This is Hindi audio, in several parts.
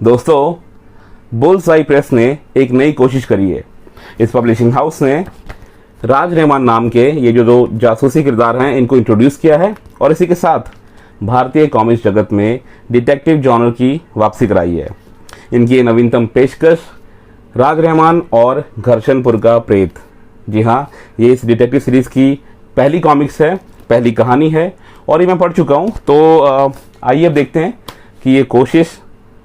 दोस्तों, बुल्सआई प्रेस ने एक नई कोशिश करी है। इस पब्लिशिंग हाउस ने राज रहमान नाम के ये जो दो जासूसी किरदार हैं इनको इंट्रोड्यूस किया है और इसी के साथ भारतीय कॉमिक्स जगत में डिटेक्टिव जॉनर की वापसी कराई है। इनकी ये नवीनतम पेशकश राज रहमान और घर्षणपुर का प्रेत। जी हाँ, ये इस डिटेक्टिव सीरीज की पहली कॉमिक्स है, पहली कहानी है और ये मैं पढ़ चुका हूँ। तो आइए अब देखते हैं कि ये कोशिश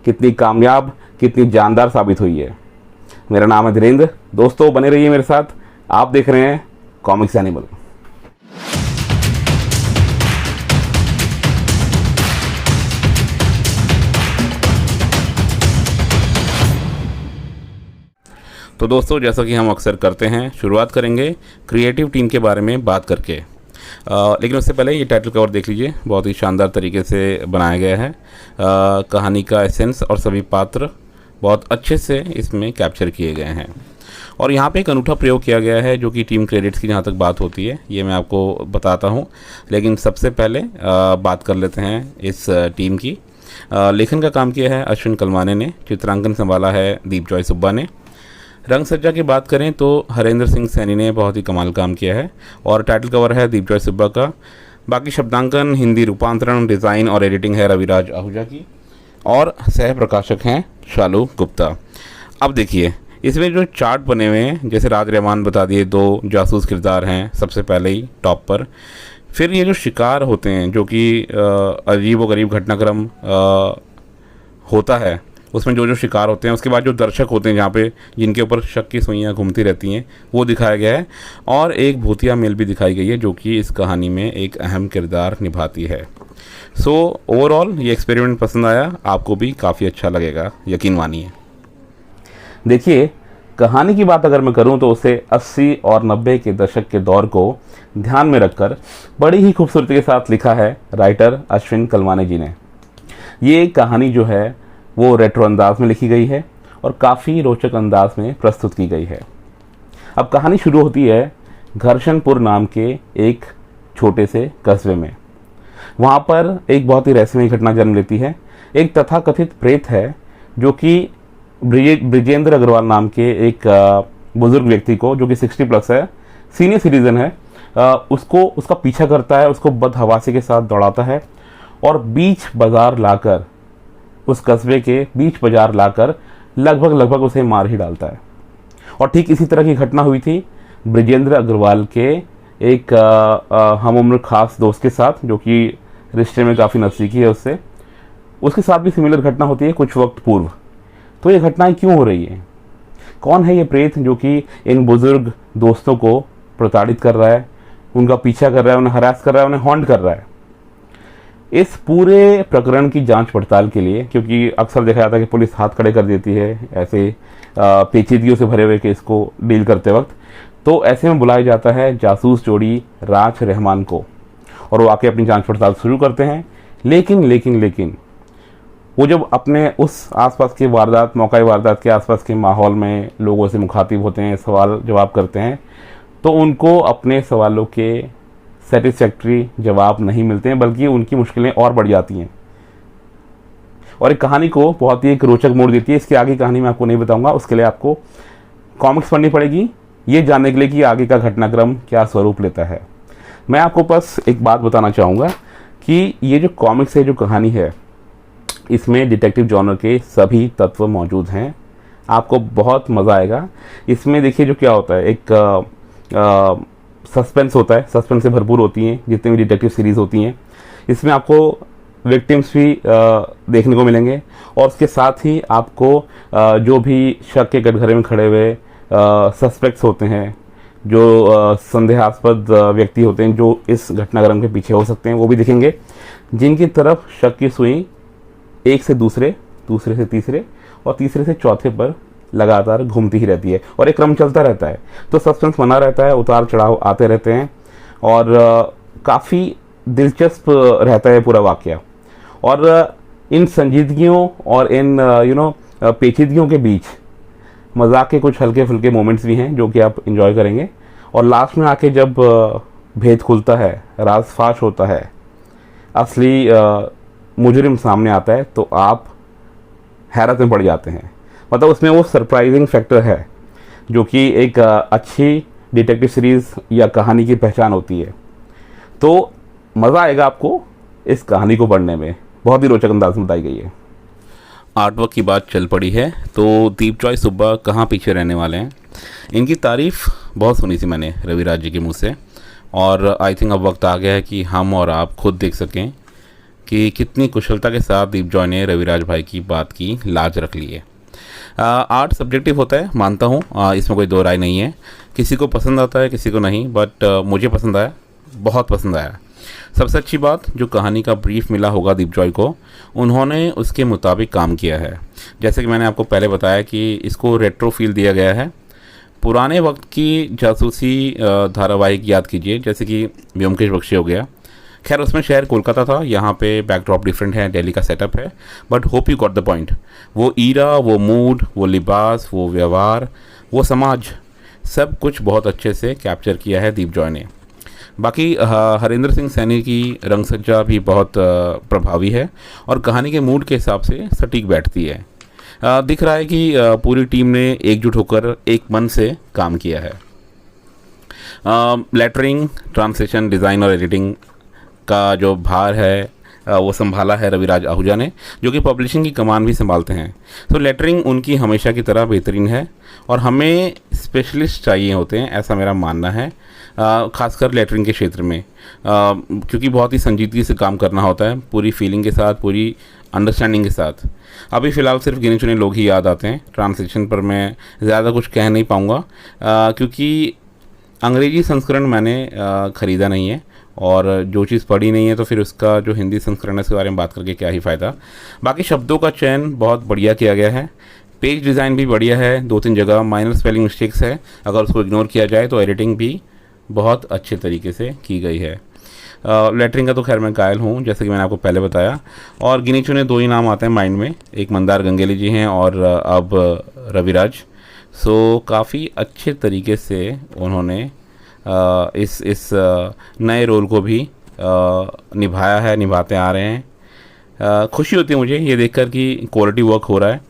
कितनी कामयाब, कितनी जानदार साबित हुई है। मेरा नाम है धीरेन्द्र। दोस्तों, बने रहिए मेरे साथ। आप देख रहे हैं कॉमिक्स एनिमल। तो दोस्तों, जैसा कि हम अक्सर करते हैं, शुरुआत करेंगे क्रिएटिव टीम के बारे में बात करके। लेकिन उससे पहले ये टाइटल कवर देख लीजिए, बहुत ही शानदार तरीके से बनाया गया है। कहानी का एसेंस और सभी पात्र बहुत अच्छे से इसमें कैप्चर किए गए हैं और यहाँ पे एक अनूठा प्रयोग किया गया है जो कि टीम क्रेडिट्स की जहाँ तक बात होती है ये मैं आपको बताता हूँ। लेकिन सबसे पहले बात कर लेते हैं इस टीम की। लेखन का काम किया है अश्विन कलमाने ने, चित्रांकन संभाला है दीप जॉय सुब्बा ने। रंग सज्जा की बात करें तो हरेंद्र सिंह सैनी ने बहुत ही कमाल काम किया है और टाइटल कवर है दीप जॉय सुब्बा का। बाकी शब्दांकन, हिंदी रूपांतरण, डिज़ाइन और एडिटिंग है रविराज आहूजा की और सह प्रकाशक हैं शालू गुप्ता। अब देखिए, इसमें जो चार्ट बने हुए हैं, जैसे राज रहमान बता दिए, दो जासूस किरदार हैं सबसे पहले ही टॉप पर। फिर ये जो शिकार होते हैं जो कि अजीब व गरीब घटनाक्रम होता है, उसमें जो जो शिकार होते हैं, उसके बाद जो दर्शक होते हैं जहाँ पे जिनके ऊपर शक की सुइयाँ घूमती रहती हैं, वो दिखाया गया है। और एक भूतिया मेल भी दिखाई गई है जो कि इस कहानी में एक अहम किरदार निभाती है। सो ओवरऑल ये एक्सपेरिमेंट पसंद आया, आपको भी काफ़ी अच्छा लगेगा, यकीन मानिए। देखिए, कहानी की बात अगर मैं करूं तो उसे 80 और 90 के दशक के दौर को ध्यान में रखकर बड़ी ही खूबसूरती के साथ लिखा है राइटर अश्विन कलमाने जी ने। ये कहानी जो है वो रेट्रो अंदाज में लिखी गई है और काफ़ी रोचक अंदाज में प्रस्तुत की गई है। अब कहानी शुरू होती है घर्षणपुर नाम के एक छोटे से कस्बे में। वहाँ पर एक बहुत ही रहस्यमयी घटना जन्म लेती है। एक तथाकथित प्रेत है जो कि ब्रिजेंद्र अग्रवाल नाम के एक बुजुर्ग व्यक्ति को, जो कि 60 प्लस है, सीनियर सिटीजन है, उसका पीछा करता है, उसको बदहवासी के साथ दौड़ाता है और बीच बाजार लाकर, उस कस्बे के बीच बाजार लाकर लगभग उसे मार ही डालता है। और ठीक इसी तरह की घटना हुई थी ब्रिजेंद्र अग्रवाल के एक हम उम्र खास दोस्त के साथ, जो कि रिश्ते में काफ़ी नज़दीकी है उससे। उसके साथ भी सिमिलर घटना होती है कुछ वक्त पूर्व। तो ये घटनाएं क्यों हो रही है? कौन है ये प्रेत जो कि इन बुजुर्ग दोस्तों को प्रताड़ित कर रहा है, उनका पीछा कर रहा है, उन्हें हरास कर रहा है, उन्हें हॉन्ट कर रहा है? इस पूरे प्रकरण की जांच पड़ताल के लिए, क्योंकि अक्सर देखा जाता है कि पुलिस हाथ खड़े कर देती है ऐसे पेचीदगियों से भरे हुए केस को डील करते वक्त, तो ऐसे में बुलाया जाता है जासूस जोड़ी राज रहमान को और वो आके अपनी जांच पड़ताल शुरू करते हैं। लेकिन वो जब अपने उस आसपास के वारदात, मौका वारदात के आसपास के माहौल में लोगों से मुखातिब होते हैं, सवाल जवाब करते हैं, तो उनको अपने सवालों के सेटिस्फैक्ट्री जवाब नहीं मिलते हैं, बल्कि उनकी मुश्किलें और बढ़ जाती हैं और एक कहानी को बहुत ही एक रोचक मोड़ देती है। इसकी आगे कहानी मैं आपको नहीं बताऊंगा, उसके लिए आपको कॉमिक्स पढ़नी पड़ेगी ये जानने के लिए कि आगे का घटनाक्रम क्या स्वरूप लेता है। मैं आपको बस एक बात बताना चाहूँगा कि ये जो कॉमिक्स है, जो कहानी है, इसमें डिटेक्टिव जॉनर के सभी तत्व मौजूद हैं। आपको बहुत मज़ा आएगा इसमें। देखिए, जो क्या होता है, एक सस्पेंस होता है, सस्पेंस से भरपूर होती हैं जितनी भी डिटेक्टिव सीरीज़ होती हैं। इसमें आपको विक्टिम्स भी देखने को मिलेंगे और उसके साथ ही आपको जो भी शक के कटघरे में खड़े हुए सस्पेक्ट्स होते हैं, जो संदेहास्पद व्यक्ति होते हैं जो इस घटनाक्रम के पीछे हो सकते हैं, वो भी दिखेंगे, जिनकी तरफ शक की सुई एक से दूसरे, दूसरे से तीसरे और तीसरे से चौथे पर लगातार घूमती ही रहती है और एक क्रम चलता रहता है। तो सस्पेंस बना रहता है, उतार चढ़ाव आते रहते हैं और काफ़ी दिलचस्प रहता है पूरा वाकया। और इन संजीदगियों और इन पेचीदगियों के बीच मजाक के कुछ हल्के फुल्के मोमेंट्स भी हैं जो कि आप इंजॉय करेंगे। और लास्ट में आके जब भेद खुलता है, राज फाश होता है, असली मुजरिम सामने आता है, तो आप हैरत में पड़ जाते हैं। मतलब उसमें वो सरप्राइजिंग फैक्टर है जो कि एक अच्छी डिटेक्टिव सीरीज़ या कहानी की पहचान होती है। तो मज़ा आएगा आपको इस कहानी को पढ़ने में, बहुत ही रोचक अंदाज में बताई गई है। आर्टवर्क की बात चल पड़ी है तो दीपजॉय सुब्बा कहाँ पीछे रहने वाले हैं। इनकी तारीफ़ बहुत सुनी थी मैंने रविराज जी के मुँह से, और आई थिंक अब वक्त आ गया है कि हम और आप खुद देख सकें कि कितनी कुशलता के साथ दीपजॉय ने रविराज भाई की बात की लाज रख ली है। आर्ट सब्जेक्टिव होता है, मानता हूँ, इसमें कोई दो राय नहीं है। किसी को पसंद आता है, किसी को नहीं, बट मुझे पसंद आया, बहुत पसंद आया। सबसे अच्छी बात, जो कहानी का ब्रीफ मिला होगा दीपजॉय को, उन्होंने उसके मुताबिक काम किया है। जैसे कि मैंने आपको पहले बताया कि इसको रेट्रो फील दिया गया है। पुराने वक्त की जासूसी धारावाहिक याद कीजिए, जैसे कि व्योमकेश बख्शी हो गया। खैर उसमें शहर कोलकाता था, यहाँ पे बैकड्रॉप डिफरेंट है, दिल्ली का सेटअप है, but hope you got the point. वो ईरा, वो मूड, वो लिबास, वो व्यवहार, वो समाज, सब कुछ बहुत अच्छे से कैप्चर किया है दीपजॉय ने। बाकी हरिंदर सिंह सैनी की रंगसज्जा भी बहुत प्रभावी है और कहानी के मूड के हिसाब से सटीक बैठती है। दिख रहा है कि पूरी टीम ने एकजुट होकर एक मन से काम किया है। लेटरिंग, ट्रांसलेशन, डिज़ाइन और एडिटिंग का जो भार है वो संभाला है रविराज आहूजा ने, जो कि पब्लिशिंग की कमान भी संभालते हैं। तो लेटरिंग उनकी हमेशा की तरह बेहतरीन है और हमें स्पेशलिस्ट चाहिए होते हैं, ऐसा मेरा मानना है, खासकर लेटरिंग के क्षेत्र में, क्योंकि बहुत ही संजीदगी से काम करना होता है, पूरी फीलिंग के साथ, पूरी अंडरस्टैंडिंग के साथ। अभी फ़िलहाल सिर्फ गिने चुने लोग ही याद आते हैं। ट्रांसलेशन पर मैं ज़्यादा कुछ कह नहीं पाऊँगा, क्योंकि अंग्रेजी संस्करण मैंने ख़रीदा नहीं है और जो चीज़ पढ़ी नहीं है तो फिर उसका जो हिंदी संस्करण है उसके बारे में बात करके क्या ही फ़ायदा। बाकी शब्दों का चयन बहुत बढ़िया किया गया है, पेज डिज़ाइन भी बढ़िया है, 2-3 जगह माइनर स्पेलिंग मिस्टेक्स है, अगर उसको इग्नोर किया जाए तो एडिटिंग भी बहुत अच्छे तरीके से की गई है। लेटरिंग का तो खैर मैं कायल हूँ, जैसे कि मैंने आपको पहले बताया, और गिने चुने 2 ही नाम आते हैं माइंड में, एक मंदार गंगेली जी हैं और अब रविराज। सो काफ़ी अच्छे तरीके से उन्होंने इस नए रोल को भी निभाया है, निभाते आ रहे हैं। खुशी होती है मुझे ये देखकर कि क्वालिटी वर्क हो रहा है,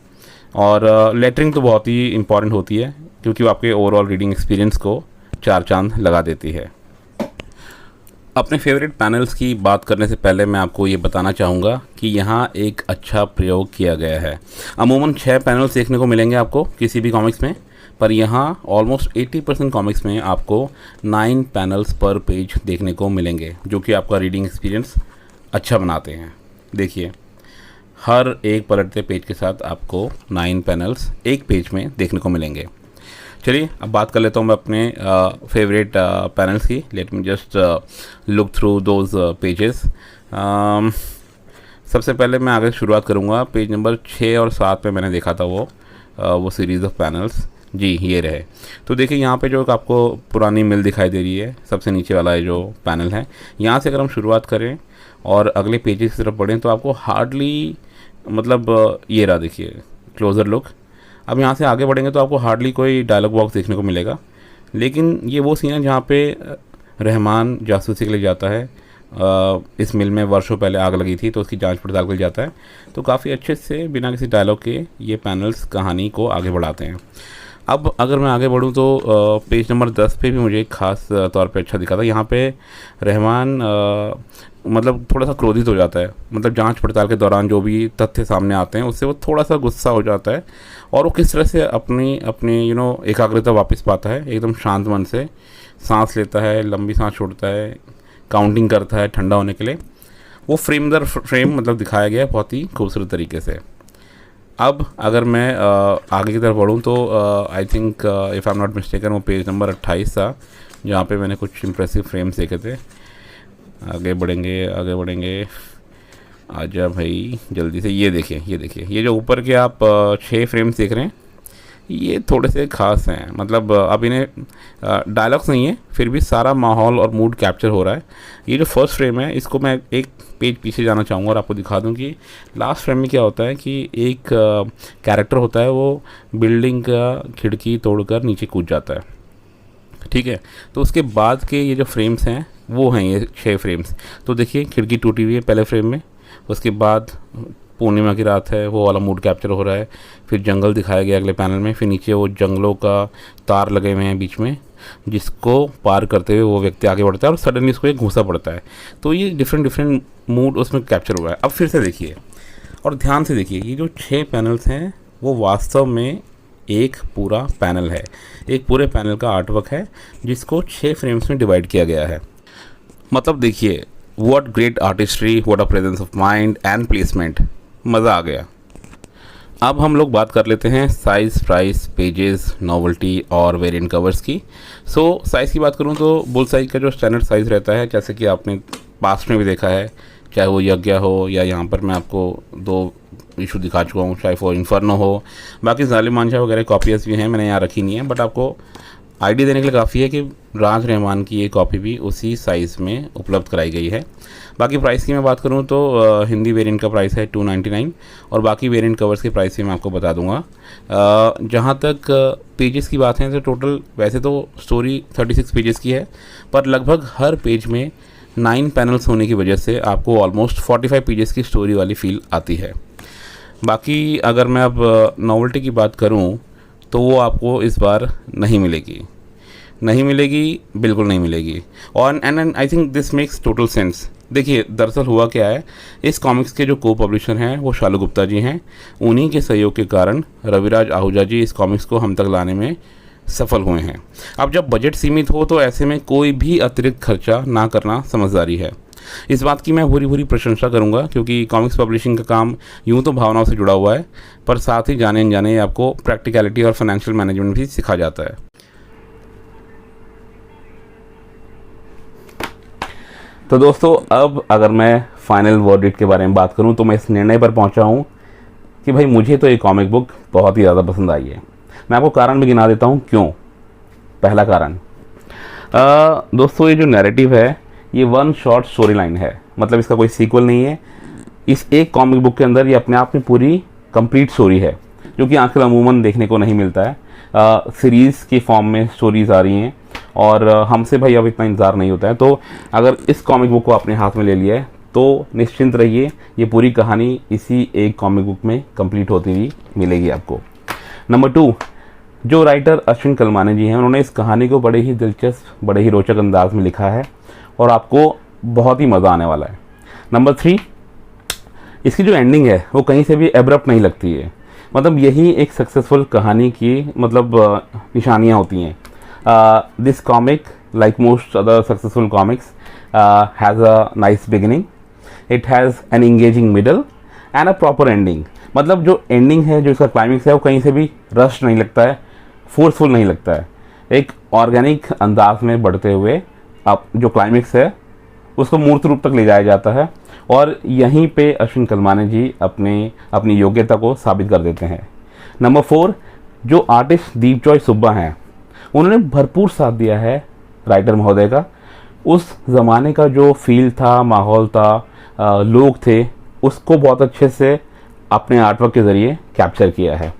और लेटरिंग तो बहुत ही इम्पॉर्टेंट होती है क्योंकि वो आपके ओवरऑल रीडिंग एक्सपीरियंस को 4 चांद लगा देती है। अपने फेवरेट पैनल्स की बात करने से पहले मैं आपको ये बताना चाहूँगा कि यहाँ एक अच्छा प्रयोग किया गया है। अमूमन 6 पैनल्स देखने को मिलेंगे आपको किसी भी कॉमिक्स में, पर यहाँ ऑलमोस्ट 80% कॉमिक्स में आपको 9 पैनल्स पर पेज देखने को मिलेंगे, जो कि आपका रीडिंग एक्सपीरियंस अच्छा बनाते हैं। देखिए, हर एक पलटते पेज के साथ आपको 9 पैनल्स एक पेज में देखने को मिलेंगे। चलिए अब बात कर लेता हूँ मैं अपने फेवरेट पैनल्स की। Let me just look through those pages. सबसे पहले मैं आगे शुरुआत करूँगा पेज नंबर 6 और 7 पे मैंने देखा था वो सीरीज़ ऑफ पैनल्स। जी ये रहे। तो देखिए यहाँ पे जो आपको पुरानी मिल दिखाई दे रही है, सबसे नीचे वाला है जो पैनल है, यहाँ से अगर हम शुरुआत करें और अगले पेजेस की तरफ बढ़ें तो आपको हार्डली, मतलब ये रहा देखिए क्लोज़र लुक। अब यहाँ से आगे बढ़ेंगे तो आपको हार्डली कोई डायलॉग बॉक्स देखने को मिलेगा, लेकिन ये वो सीन है जहाँ पे रहमान जासूसी के लिए जाता है। इस मिल में वर्षों पहले आग लगी थी तो उसकी जांच पड़ताल के लिए जाता है। तो काफ़ी अच्छे से बिना किसी डायलॉग के ये पैनल्स कहानी को आगे बढ़ाते हैं। अब अगर मैं आगे बढ़ूं तो पेज नंबर 10 पे भी मुझे एक ख़ास तौर पे अच्छा दिखा था। यहाँ पे रहमान मतलब थोड़ा सा क्रोधित हो जाता है, मतलब जांच पड़ताल के दौरान जो भी तथ्य सामने आते हैं उससे वो थोड़ा सा गुस्सा हो जाता है, और वो किस तरह से अपनी अपनी एकाग्रता वापस पाता है, एकदम शांत मन से सांस लेता है, लंबी सांस छोड़ता है, काउंटिंग करता है ठंडा होने के लिए। वो फ्रेम दर फ्रेम मतलब दिखाया गया है बहुत ही खूबसूरत तरीके से। अब अगर मैं आगे की तरफ बढ़ूँ तो I think if I am not mistaken वो पेज नंबर 28 था, जहाँ पे मैंने कुछ इम्प्रेसिव फ्रेम्स देखे थे। आगे बढ़ेंगे, आजा भाई जल्दी से। ये देखिए ये जो ऊपर के आप 6 फ्रेम्स देख रहे हैं, ये थोड़े से ख़ास हैं। मतलब अब इन्हें डायलॉग्स नहीं है, फिर भी सारा माहौल और मूड कैप्चर हो रहा है। ये जो फर्स्ट फ्रेम है, इसको मैं एक पेज पीछे जाना चाहूँगा और आपको दिखा दूँ कि लास्ट फ्रेम में क्या होता है कि एक कैरेक्टर होता है, वो बिल्डिंग का खिड़की तोड़कर नीचे कूद जाता है, ठीक है। तो उसके बाद के ये जो फ्रेम्स हैं वो हैं ये 6 फ्रेम्स। तो देखिए खिड़की टूटी हुई है पहले फ्रेम में, उसके बाद पूर्णिमा की रात है, वो वाला मूड कैप्चर हो रहा है। फिर जंगल दिखाया गया अगले पैनल में, फिर नीचे वो जंगलों का तार लगे हुए हैं बीच में, जिसको पार करते हुए वो व्यक्ति आगे बढ़ता है और सडनली उसको एक घूंसा पड़ता है। तो ये डिफरेंट मूड उसमें कैप्चर हुआ है। अब फिर से देखिए और ध्यान से देखिए, ये जो 6 पैनल्स हैं वो वास्तव में एक पूरा पैनल है, एक पूरे पैनल का आर्टवर्क है जिसको 6 फ्रेम्स में डिवाइड किया गया है। मतलब देखिए, what great artistry, what a presence of mind and placement, मज़ा आ गया। अब हम लोग बात कर लेते हैं साइज़, प्राइस, पेजेस, नॉवेल्टी और वेरिएंट कवर्स की। सो साइज़ की बात करूं तो बुल साइज का जो स्टैंडर्ड साइज़ रहता है, जैसे कि आपने पास्ट में भी देखा है, चाहे वो यज्ञ हो या यहाँ पर मैं आपको 2 इशू दिखा चुका हूँ, चाहे वो इन्फर्नो हो, बाकी जालिम मानशाह वगैरह कॉपीज भी हैं, मैंने यहाँ रखी नहीं है, बट आपको आइडिया देने के लिए काफ़ी है कि राज रहमान की ये कॉपी भी उसी साइज़ में उपलब्ध कराई गई है। बाकी प्राइस की मैं बात करूं तो हिंदी वेरिएंट का प्राइस है 299 और बाकी वेरिएंट कवर्स के प्राइस भी मैं आपको बता दूंगा। जहां तक पेजेस की बात है तो टोटल वैसे तो स्टोरी 36 पेजेस की है, पर लगभग हर पेज में 9 पैनल्स होने की वजह से आपको ऑलमोस्ट 45 पेजेस की स्टोरी वाली फील आती है। बाकी अगर मैं अब नॉवेल्टी की बात करूं तो वो आपको इस बार नहीं मिलेगी, बिल्कुल नहीं मिलेगी। और and I think this makes total sense. देखिए दरअसल हुआ क्या है, इस कॉमिक्स के जो को पब्लिशर हैं वो शालू गुप्ता जी हैं। उन्हीं के सहयोग के कारण रविराज आहूजा जी इस कॉमिक्स को हम तक लाने में सफल हुए हैं। अब जब बजट सीमित हो तो ऐसे में कोई भी अतिरिक्त खर्चा ना करना समझदारी है। इस बात की मैं भूरी प्रशंसा करूंगा, क्योंकि कॉमिक्स पब्लिशिंग का काम यूँ तो भावनाओं से जुड़ा हुआ है, पर साथ ही जाने अनजाने आपको प्रैक्टिकलिटी और फाइनेंशियल मैनेजमेंट भी सिखा जाता है। तो दोस्तों, अब अगर मैं फाइनल वर्डिक्ट के बारे में बात करूं तो मैं इस निर्णय पर पहुंचा हूं कि भाई मुझे तो ये कॉमिक बुक बहुत ही ज़्यादा पसंद आई है। मैं आपको कारण भी गिना देता हूं क्यों। पहला कारण, दोस्तों, ये जो नैरेटिव है ये 1 शॉर्ट स्टोरी लाइन है, मतलब इसका कोई सीक्वल नहीं है। इस एक कॉमिक बुक के अंदर ये अपने आप में पूरी कंप्लीट स्टोरी है, जो कि आजकल अमूमन देखने को नहीं मिलता है। सीरीज़ की फॉर्म में स्टोरीज आ रही हैं और हमसे भाई अब इतना इंतज़ार नहीं होता है। तो अगर इस कॉमिक बुक को अपने हाथ में ले लिया है तो निश्चिंत रहिए, ये पूरी कहानी इसी एक कॉमिक बुक में कंप्लीट होती हुई मिलेगी आपको। नंबर 2, जो राइटर अश्विन कलमाने जी हैं, उन्होंने इस कहानी को बड़े ही दिलचस्प, बड़े ही रोचक अंदाज में लिखा है और आपको बहुत ही मज़ा आने वाला है। नंबर 3, इसकी जो एंडिंग है वो कहीं से भी एब्रप्ट नहीं लगती है। मतलब यही एक सक्सेसफुल कहानी की मतलब निशानियाँ होती हैं। This comic, like most other successful comics, has a nice beginning, it has an engaging middle and a proper ending. मतलब जो एंडिंग है, जो इसका क्लाइमेक्स है, वो कहीं से भी रश नहीं लगता है, फोर्सफुल नहीं लगता है। एक ऑर्गेनिक अंदाज में बढ़ते हुए आप जो क्लाइमेक्स है उसको मूर्त रूप तक ले जाया जाता है और यहीं पे अश्विन कलमाने जी अपनी योग्यता को साबित कर देते हैं। नंबर 4, जो आर्टिस्ट दीपजॉय सुब्बा हैं, उन्होंने भरपूर साथ दिया है राइटर महोदय का। उस ज़माने का जो फील था, माहौल था, लोग थे, उसको बहुत अच्छे से अपने आर्टवर्क के ज़रिए कैप्चर किया है।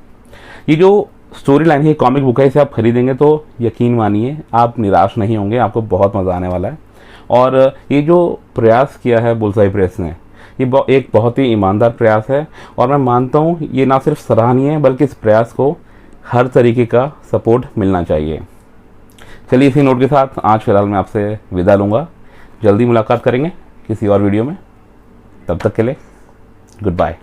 ये जो स्टोरी लाइन है, कॉमिक बुक है, इसे आप खरीदेंगे तो यकीन मानिए आप निराश नहीं होंगे, आपको बहुत मज़ा आने वाला है। और ये जो प्रयास किया है बुलसाई प्रेस ने, ये एक बहुत ही ईमानदार प्रयास है और मैं मानता हूँ ये ना सिर्फ सराहनीय है बल्कि इस प्रयास को हर तरीके का सपोर्ट मिलना चाहिए। चलिए, इसी नोट के साथ आज फिलहाल मैं आपसे विदा लूँगा। जल्दी मुलाकात करेंगे किसी और वीडियो में, तब तक के लिए गुड बाय।